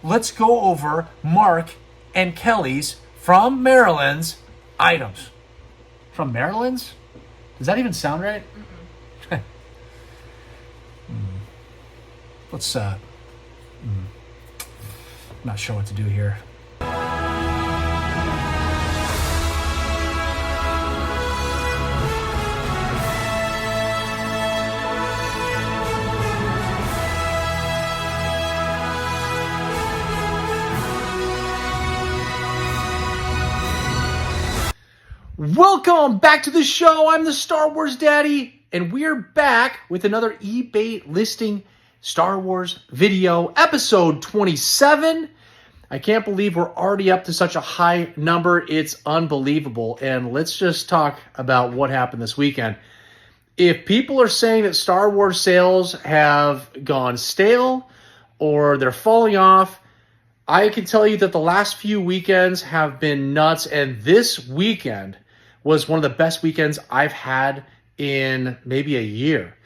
let's go over Mark and Kelly's from Maryland's items. From Maryland's? Does that even sound right? Let's, not sure what to do here. Welcome back to the show. I'm the Star Wars Daddy, and we're back with another eBay listing Star Wars video, episode 27. I can't believe we're already up to such a high number. It's unbelievable. And let's just talk about what happened this weekend. If people are saying that Star Wars sales have gone stale or they're falling off, I can tell you that the last few weekends have been nuts, and this weekend was one of the best weekends I've had in maybe a year.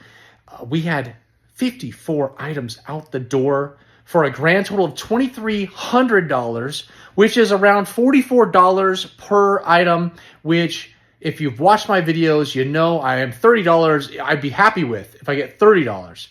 We had 54 items out the door for a grand total of $2,300, which is around $44 per item, which if you've watched my videos, you know I am $30 I'd be happy with if I get $30.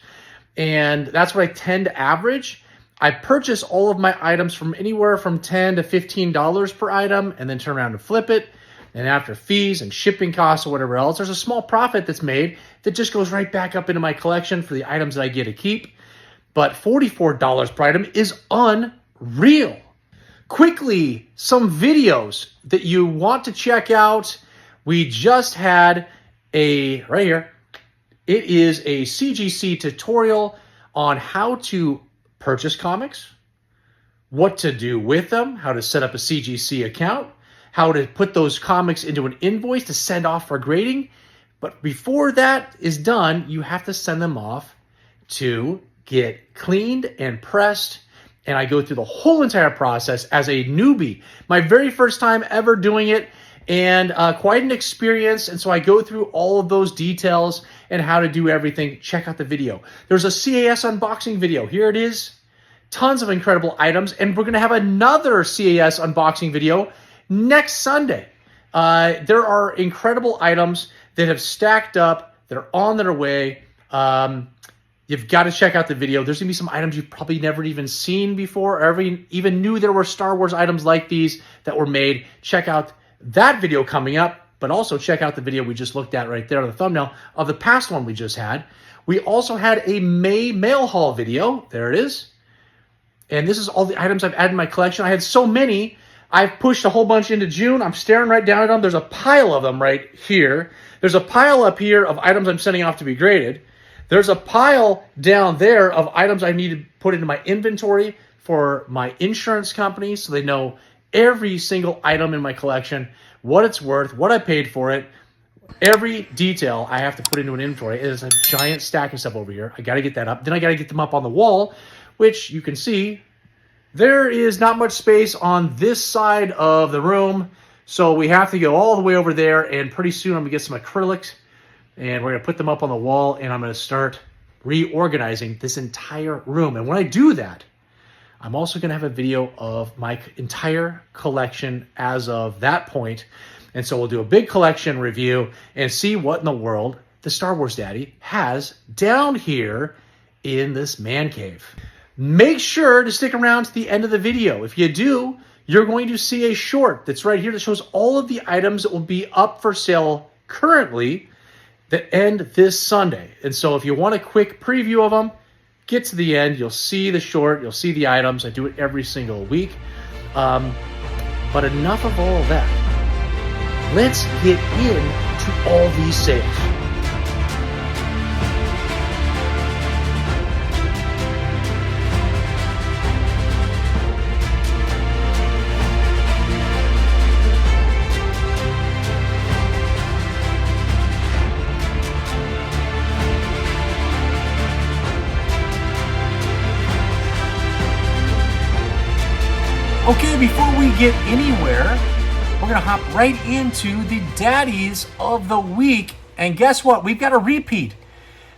And that's what I tend to average. I purchase all of my items from anywhere from $10 to $15 per item and then turn around and flip it. And after fees and shipping costs or whatever else, there's a small profit that's made that just goes right back up into my collection for the items that I get to keep. But $44 per item is unreal. Quickly, some videos that you want to check out. We just had right here. It is a CGC tutorial on how to purchase comics, what to do with them, how to set up a CGC account, how to put those comics into an invoice to send off for grading. But before that is done, you have to send them off to get cleaned and pressed. And I go through the whole entire process as a newbie. My very first time ever doing it, and quite an experience. And so I go through all of those details and how to do everything. Check out the video. There's a CAS unboxing video. Here it is. Tons of incredible items. And we're going to have another CAS unboxing video next Sunday. There are incredible items that have stacked up, that are on their way. You've got to check out the video. There's going to be some items you've probably never even seen before, or even knew there were Star Wars items like these that were made. Check out that video coming up, but also check out the video we just looked at right there on the thumbnail of the past one we just had. We also had a May mail haul video. There it is. And this is all the items I've added in my collection. I had so many, I've pushed a whole bunch into June. I'm staring right down at them. There's a pile of them right here. There's a pile up here of items I'm sending off to be graded. There's a pile down there of items I need to put into my inventory for my insurance company so they know every single item in my collection, what it's worth, what I paid for it. Every detail I have to put into an inventory. There's a giant stack of stuff over here. I got to get that up. Then I got to get them up on the wall, which you can see there is not much space on this side of the room. So we have to go all the way over there, and pretty soon I'm going to get some acrylics, and we're going to put them up on the wall, and I'm going to start reorganizing this entire room. And when I do that, I'm also going to have a video of my entire collection as of that point. And so we'll do a big collection review and see what in the world the Star Wars Daddy has down here in this man cave. Make sure to stick around to the end of the video. If you do, you're going to see a short that's right here that shows all of the items that will be up for sale currently that end this Sunday. And so if you want a quick preview of them, get to the end. You'll see the short. You'll see the items. I do it every single week. But enough of all that. Let's get into all these sales. Okay, before we get anywhere, we're going to hop right into the Daddies of the Week. And guess what? We've got a repeat.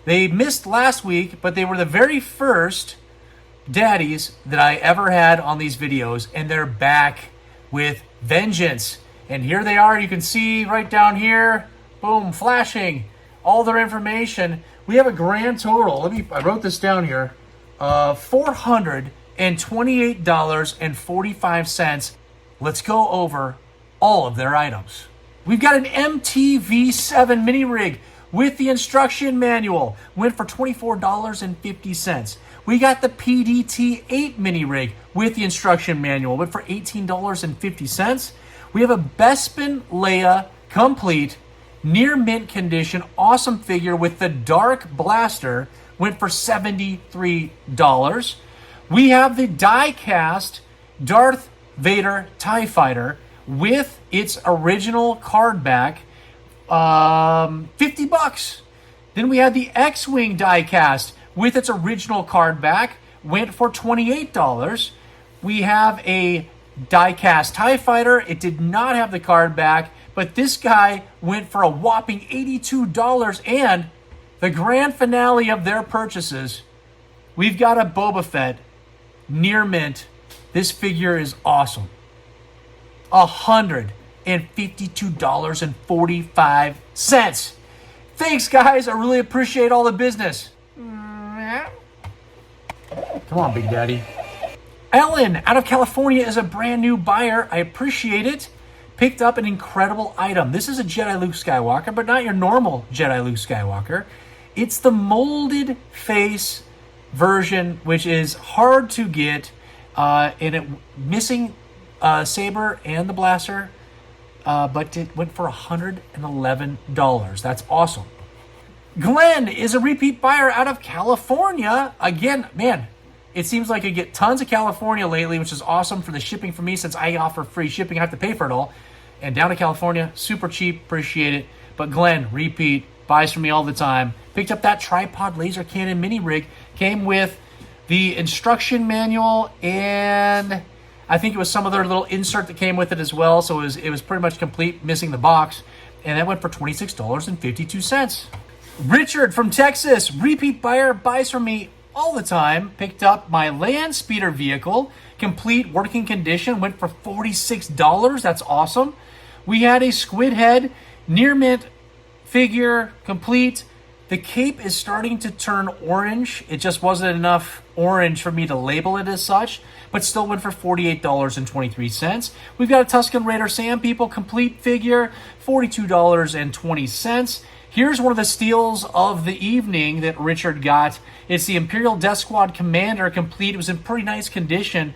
They missed last week, but they were the very first daddies that I ever had on these videos, and they're back with vengeance. And here they are. You can see right down here, boom, flashing all their information. We have a grand total. I wrote this down here. $428.45. Let's go over all of their items. We've got an MTV7 mini rig with the instruction manual. Went for $24.50. We got the PDT-8 mini rig with the instruction manual. Went for $18.50. We have a Bespin Leia complete, near mint condition, awesome figure with the dark blaster. Went for $73. We have the die-cast Darth Vader TIE Fighter with its original card back, $50. Then we had the X-Wing die-cast with its original card back, went for $28. We have a die-cast TIE Fighter. It did not have the card back, but this guy went for a whopping $82. And the grand finale of their purchases, we've got a Boba Fett near mint. This figure is awesome. $152.45. Thanks, guys. I really appreciate all the business. Come on, Big Daddy. Ellen, out of California, is a brand new buyer. I appreciate it. Picked up an incredible item. This is a Jedi Luke Skywalker, but not your normal Jedi Luke Skywalker. It's the molded face version, which is hard to get, and it missing saber and the blaster, but it went for $111. That's awesome. Glenn is a repeat buyer out of California. Again, man, it seems like I get tons of California lately, which is awesome for the shipping for me. Since I offer free shipping, I have to pay for it all. And down to California, super cheap, appreciate it. But Glenn, repeat, buys from me all the time. Picked up that tripod laser cannon mini rig. Came with the instruction manual, and I think it was some other little insert that came with it as well. So it was pretty much complete, missing the box. And that went for $26.52. Richard from Texas, repeat buyer, buys from me all the time. Picked up my land speeder vehicle, complete working condition, went for $46. That's awesome. We had a squid head near mint figure, complete. The cape is starting to turn orange. It just wasn't enough orange for me to label it as such, but still went for $48.23. We've got a Tusken Raider Sand People complete figure, $42.20. Here's one of the steals of the evening that Richard got. It's the Imperial Death Squad Commander complete. It was in pretty nice condition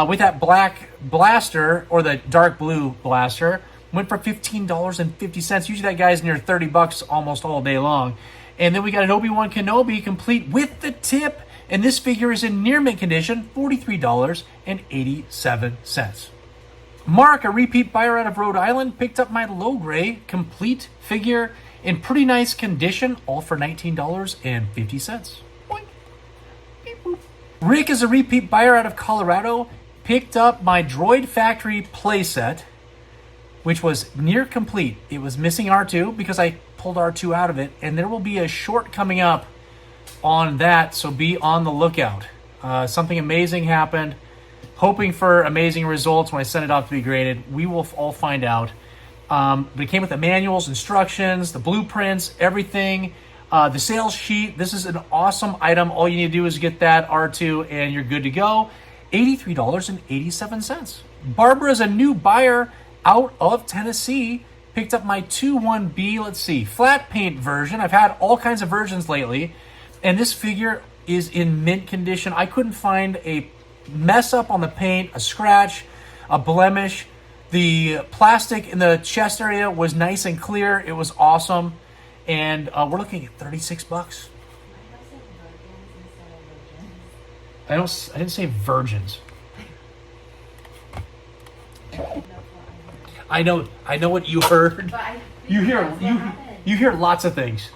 with that black blaster, or the dark blue blaster. Went for $15.50. Usually that guy's near $30 almost all day long. And then we got an Obi-Wan Kenobi complete with the tip. And this figure is in near mint condition, $43.87. Mark, a repeat buyer out of Rhode Island, picked up my low gray complete figure in pretty nice condition, all for $19.50. Boink. Beep, boop. Rick is a repeat buyer out of Colorado, picked up my Droid Factory playset, which was near complete. It was missing R2 because I pulled R2 out of it, and there will be a short coming up on that, so be on the lookout. Something amazing happened. Hoping for amazing results when I send it off to be graded. We will all find out. But it came with the manuals, instructions, the blueprints, everything. The sales sheet. This is an awesome item. All you need to do is get that R2 and you're good to go. $83.87. Barbara is a new buyer out of Tennessee. Picked up my 2-1B, flat paint version. I've had all kinds of versions lately. And this figure is in mint condition. I couldn't find a mess up on the paint, a scratch, a blemish. The plastic in the chest area was nice and clear. It was awesome. And we're looking at $36. I didn't say virgins. I know what you heard. You hear lots of things.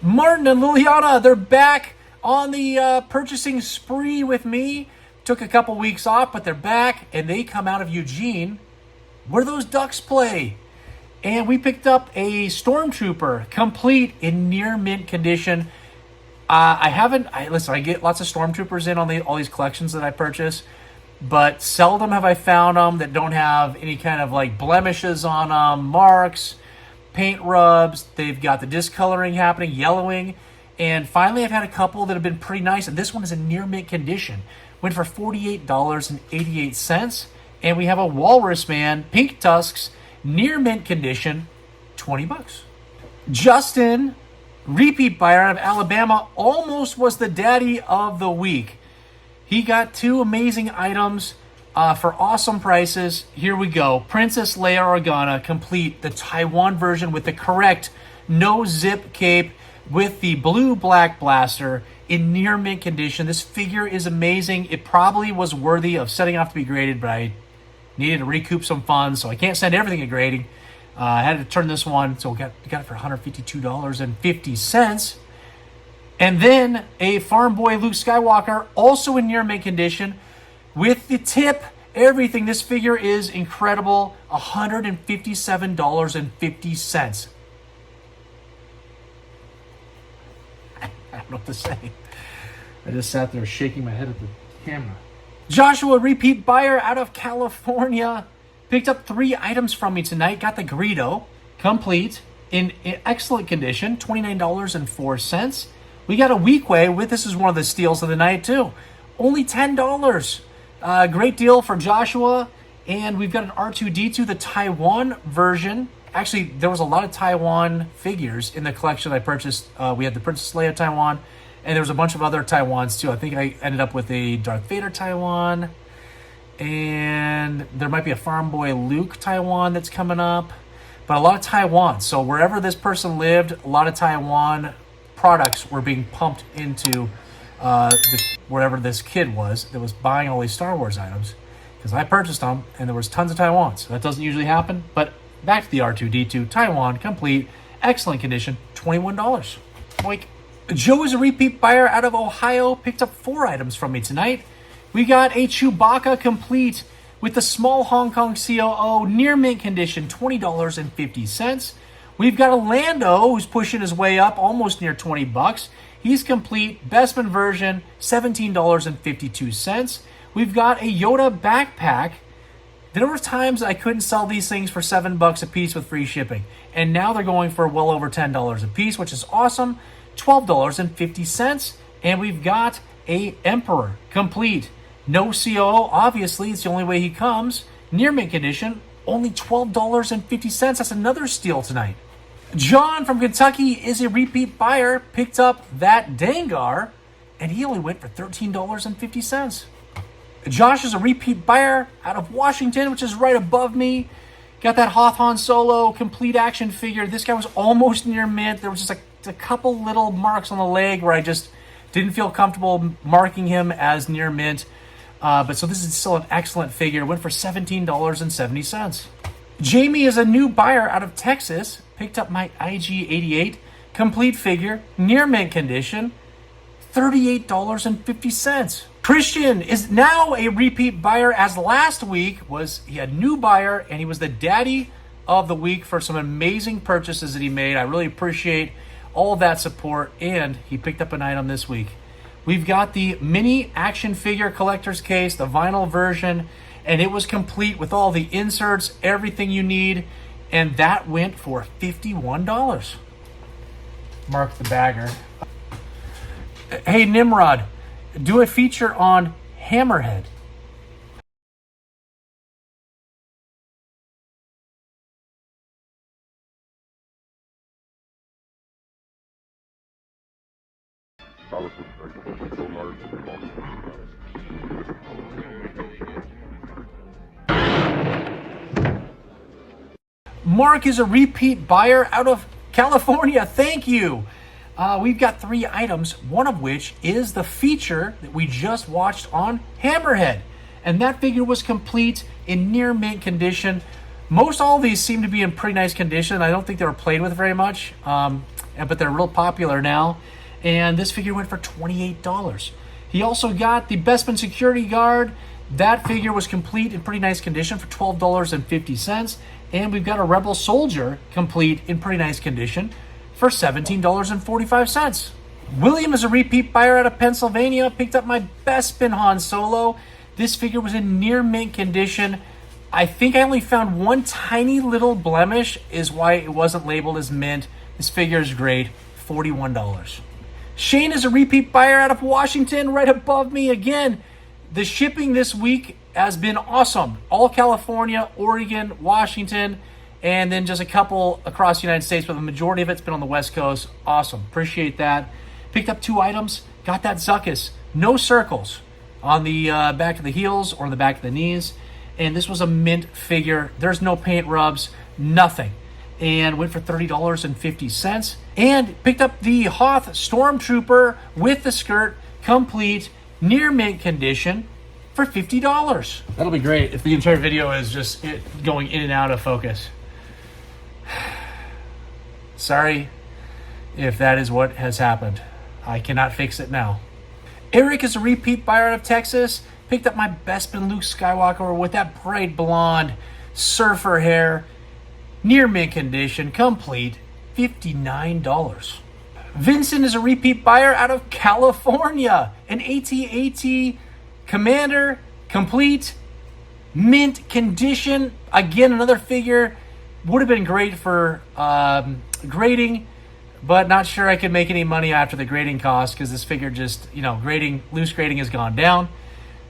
Martin and Liliana, they're back on the purchasing spree with me. Took a couple weeks off, but they're back, and they come out of Eugene, where those Ducks play. And we picked up a Stormtrooper, complete in near mint condition. I haven't. Listen. I get lots of stormtroopers in on all these collections that I purchase, but seldom have I found them that don't have any kind of like blemishes on them, marks, paint rubs. They've got the discoloring happening, yellowing, and finally I've had a couple that have been pretty nice. And this one is in near mint condition. Went for $48.88, and we have a Walrus Man, pink tusks, near mint condition, $20. Justin, repeat buyer out of Alabama, almost was the daddy of the week. He got two amazing items for awesome prices. Here we go. Princess Leia Organa, complete, the Taiwan version with the correct no-zip cape with the blue-black blaster in near mint condition. This figure is amazing. It probably was worthy of setting off to be graded, but I needed to recoup some funds, so I can't send everything to grading. I had to turn this one, so we got it for $152.50. And then a Farm Boy Luke Skywalker, also in near mint condition, with the tip, everything. This figure is incredible, $157.50. I don't know what to say. I just sat there shaking my head at the camera. Joshua, repeat buyer out of California, picked up 3 items from me tonight. Got the Greedo, complete, in excellent condition, $29.04. We got a Weequay with, this is one of the steals of the night too, only $10. Great deal for Joshua. And we've got an R2-D2, the Taiwan version. Actually, there was a lot of Taiwan figures in the collection I purchased. We had the Princess Leia Taiwan, and there was a bunch of other Taiwans too. I think I ended up with a Darth Vader Taiwan, and there might be a Farm Boy Luke Taiwan that's coming up, but a lot of Taiwan. So wherever this person lived, a lot of Taiwan products were being pumped into wherever this kid was that was buying all these Star Wars items, because I purchased them and there was tons of Taiwans. That doesn't usually happen, but back to the R2-D2 Taiwan, complete, excellent condition, $21. Boink. Joe is a repeat buyer out of Ohio, picked up 4 items from me tonight. We got a Chewbacca complete with the small Hong Kong COO, near mint condition, $20.50. We've got a Lando who's pushing his way up, almost near $20. He's complete, Bestman version, $17.52. We've got a Yoda backpack. There were times I couldn't sell these things for $7 a piece with free shipping, and now they're going for well over $10 a piece, which is awesome. $12.50. And we've got a Emperor complete, no COO, obviously it's the only way he comes, near mint condition, only $12.50. That's another steal tonight. John from Kentucky is a repeat buyer, picked up that Dengar, and he only went for $13.50. Josh is a repeat buyer out of Washington, which is right above me. Got that Hoth Han Solo complete action figure. This guy was almost near mint. There was just a couple little marks on the leg where I just didn't feel comfortable marking him as near mint. But so this is still an excellent figure. Went for $17.70. Jamie is a new buyer out of Texas. Picked up my IG-88 complete figure, near mint condition, $38.50. Christian is now a repeat buyer, as last week he had new buyer, and he was the daddy of the week for some amazing purchases that he made. I really appreciate all of that support, and he picked up an item this week. We've got the mini action figure collector's case, the vinyl version, and it was complete with all the inserts, everything you need, and that went for $51. Mark the bagger. Hey, Nimrod, do a feature on Hammerhead. Mark is a repeat buyer out of California. Thank you. We've got 3 items, one of which is the feature that we just watched on Hammerhead. And that figure was complete in near mint condition. Most all of these seem to be in pretty nice condition. I don't think they were played with very much, but they're real popular now. And this figure went for $28. He also got the Bestman security guard. That figure was complete in pretty nice condition for $12.50. And we've got a Rebel soldier complete in pretty nice condition for $17.45. William is a repeat buyer out of Pennsylvania. Picked up my Bespin Han Solo. This figure was in near mint condition. I think I only found one tiny little blemish is why it wasn't labeled as mint. This figure is great, $41. Shane is a repeat buyer out of Washington, right above me again. The shipping this week has been awesome. All California, Oregon, Washington, and then just a couple across the United States, but the majority of it's been on the West Coast. Awesome. Appreciate that. Picked up 2 items. Got that Zuckus. No circles on the back of the heels or the back of the knees. And this was a mint figure. There's no paint rubs, nothing. And went for $30.50. And picked up the Hoth Stormtrooper with the skirt, complete, near mint condition, for $50. That'll be great if the entire video is just it going in and out of focus. Sorry if that is what has happened. I cannot fix it now. Eric is a repeat buyer out of Texas. Picked up my Bespin Luke Skywalker with that bright blonde surfer hair. Near mint condition, complete, $59. Vincent is a repeat buyer out of California. An AT-AT Commander, complete, mint condition. Again, another figure. Would have been great for grading, but not sure I could make any money after the grading cost because this figure just, loose grading has gone down.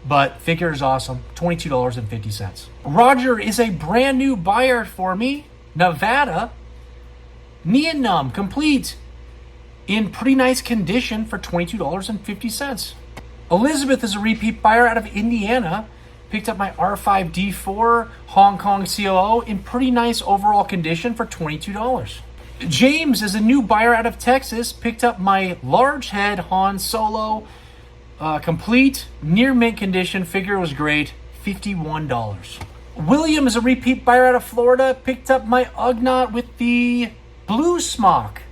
But figure is awesome, $22.50. Roger is a brand new buyer for me. Nevada, Neon Numb, complete, in pretty nice condition for $22.50. Elizabeth is a repeat buyer out of Indiana. Picked up my R5D4 Hong Kong COO in pretty nice overall condition for $22. James is a new buyer out of Texas. Picked up my large head Han Solo, complete, near mint condition. Figure was great, $51. William is a repeat buyer out of Florida. Picked up my Ugnaught with the blue smock.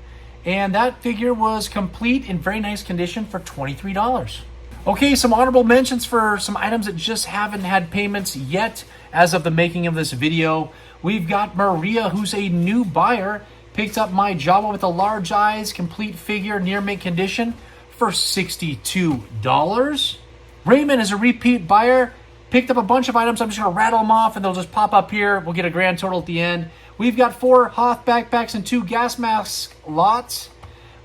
And that figure was complete in very nice condition for $23. Okay, some honorable mentions for some items that just haven't had payments yet as of the making of this video. We've got Maria, who's a new buyer. Picked up my Jawa with the large eyes, complete figure, near mint condition for $62. Raymond is a repeat buyer. Picked up a bunch of items. I'm just going to rattle them off and they'll just pop up here. We'll get a grand total at the end. We've got 4 Hoth backpacks and 2 gas mask lots.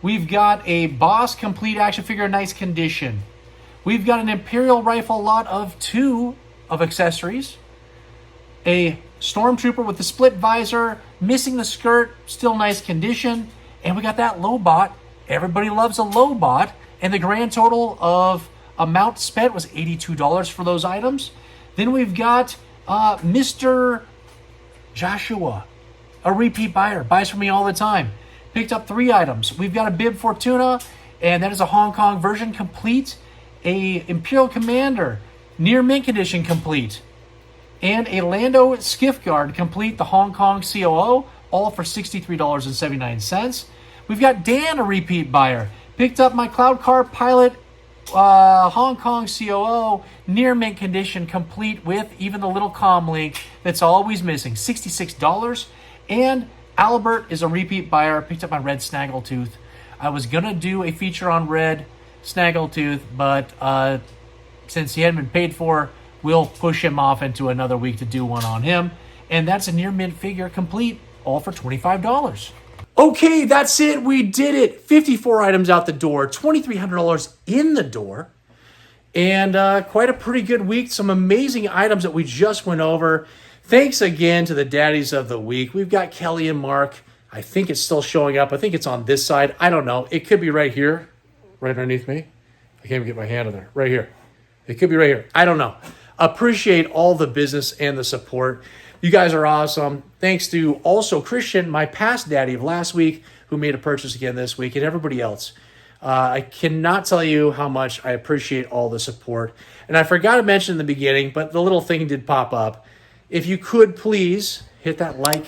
We've got a Boss complete action figure, nice condition. We've got an Imperial rifle lot of 2 of accessories. A Stormtrooper with the split visor, missing the skirt, still nice condition. And we got that Lobot. Everybody loves a Lobot. And the grand total of amount spent was $82 for those items. Then we've got Mr. Joshua, a repeat buyer, buys from me all the time. Picked up 3 items. We've got a Bib Fortuna, and that is a Hong Kong version complete. A Imperial Commander, near mint condition complete. And a Lando Skiff Guard complete, the Hong Kong COO, all for $63.79. We've got Dan, a repeat buyer. Picked up my Cloud Car Pilot Hong Kong COO, near mint condition, complete with even the little comm link that's always missing, $66. And Albert is a repeat buyer. Picked up my red Snaggletooth. I was going to do a feature on red Snaggletooth, but since he hadn't been paid for, we'll push him off into another week to do one on him. And that's a near mint figure complete, all for $25. Okay, that's it. We did it. 54 items out the door, $2,300 in the door, and quite a pretty good week. Some amazing items that we just went over. Thanks again to the daddies of the week. We've got Kelly and Mark. I think it's still showing up. I think it's on this side. I don't know. It could be right here, right underneath me. I can't even get my hand in there. Right here. It could be right here. I don't know. Appreciate all the business and the support. You guys are awesome. Thanks to also Christian, my past daddy of last week, who made a purchase again this week, and everybody else. I cannot tell you how much I appreciate all the support. And I forgot to mention in the beginning, but the little thing did pop up. If you could please hit that like,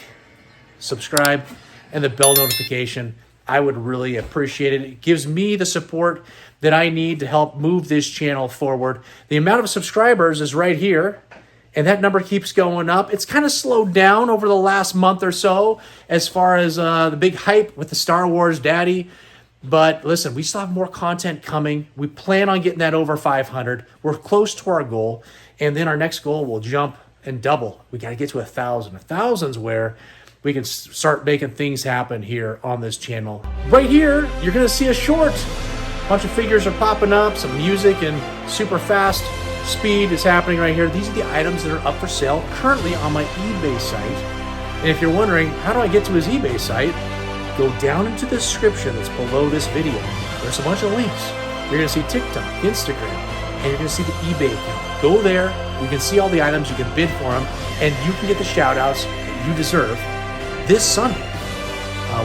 subscribe, and the bell notification, I would really appreciate it. It gives me the support that I need to help move this channel forward. The amount of subscribers is right here, and that number keeps going up. It's kind of slowed down over the last month or so as far as the big hype with the Star Wars Daddy. But listen, we still have more content coming. We plan on getting that over 500. We're close to our goal. And then our next goal will jump and double. We got to get to 1,000. 1,000's where we can start making things happen here on this channel. Right here, you're going to see a short. A bunch of figures are popping up, some music and super fast speed is happening right here. These are the items that are up for sale currently on my eBay site. And if you're wondering, how do I get to his eBay site? Go down into the description that's below this video. There's a bunch of links. You're going to see TikTok, Instagram, and you're going to see the eBay account. Go there. You can see all the items. You can bid for them, and you can get the shout outs that you deserve this Sunday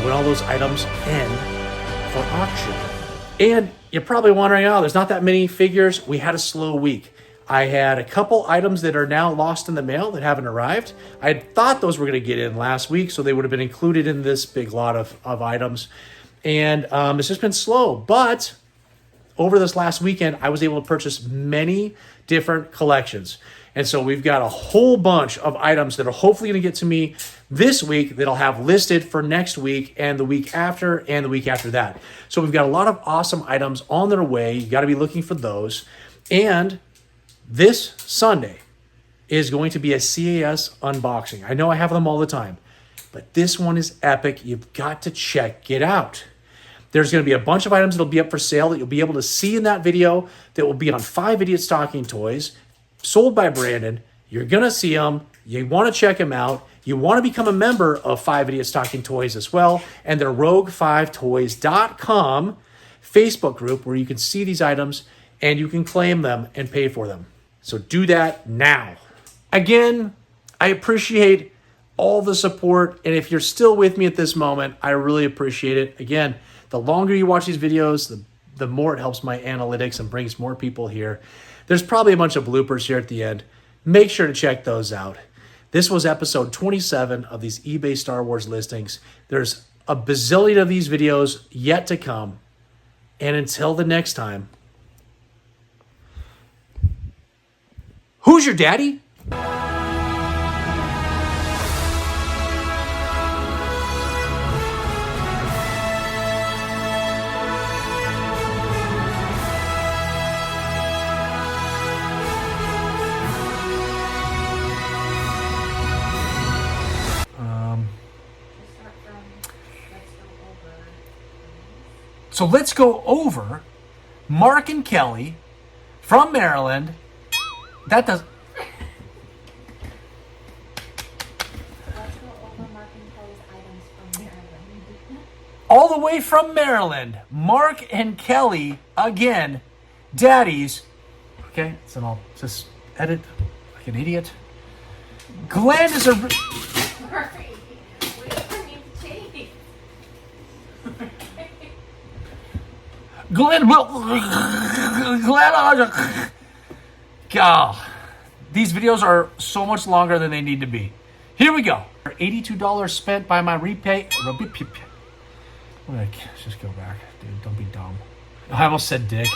when all those items end for auction. And you're probably wondering, oh, there's not that many figures. We had a slow week. I had a couple items that are now lost in the mail that haven't arrived. I had thought those were going to get in last week, so they would have been included in this big lot of items. And it's just been slow. But over this last weekend, I was able to purchase many different collections. And so we've got a whole bunch of items that are hopefully going to get to me this week that I'll have listed for next week and the week after and the week after that. So we've got a lot of awesome items on their way. You got to be looking for those. And this Sunday is going to be a CAS unboxing. I know I have them all the time, but this one is epic. You've got to check it out. There's going to be a bunch of items that'll be up for sale that you'll be able to see in that video that will be on 5 Idiot Stocking Toys, sold by Brandon. You're going to see them. You want to check them out. You want to become a member of 5 Idiot Stocking Toys as well, and their rogue5toys.com Facebook group where you can see these items and you can claim them and pay for them. So do that now. Again, I appreciate all the support. And if you're still with me at this moment, I really appreciate it. Again, the longer you watch these videos, the more it helps my analytics and brings more people here. There's probably a bunch of bloopers here at the end. Make sure to check those out. This was episode 27 of these eBay Star Wars listings. There's a bazillion of these videos yet to come. And until the next time, who's your daddy? So let's go over Mark and Kelly from Maryland. That does. Let's go over Mark and Kelly's items from Maryland. All the way from Maryland, Mark and Kelly again, daddies. Okay, so I'll just edit like an idiot. Glenn is a. Sorry. We don't need to change. Glenn will. God, these videos are so much longer than they need to be. Here we go. $82 spent by my repay. Let's just go back, dude. Don't be dumb. I almost said dick.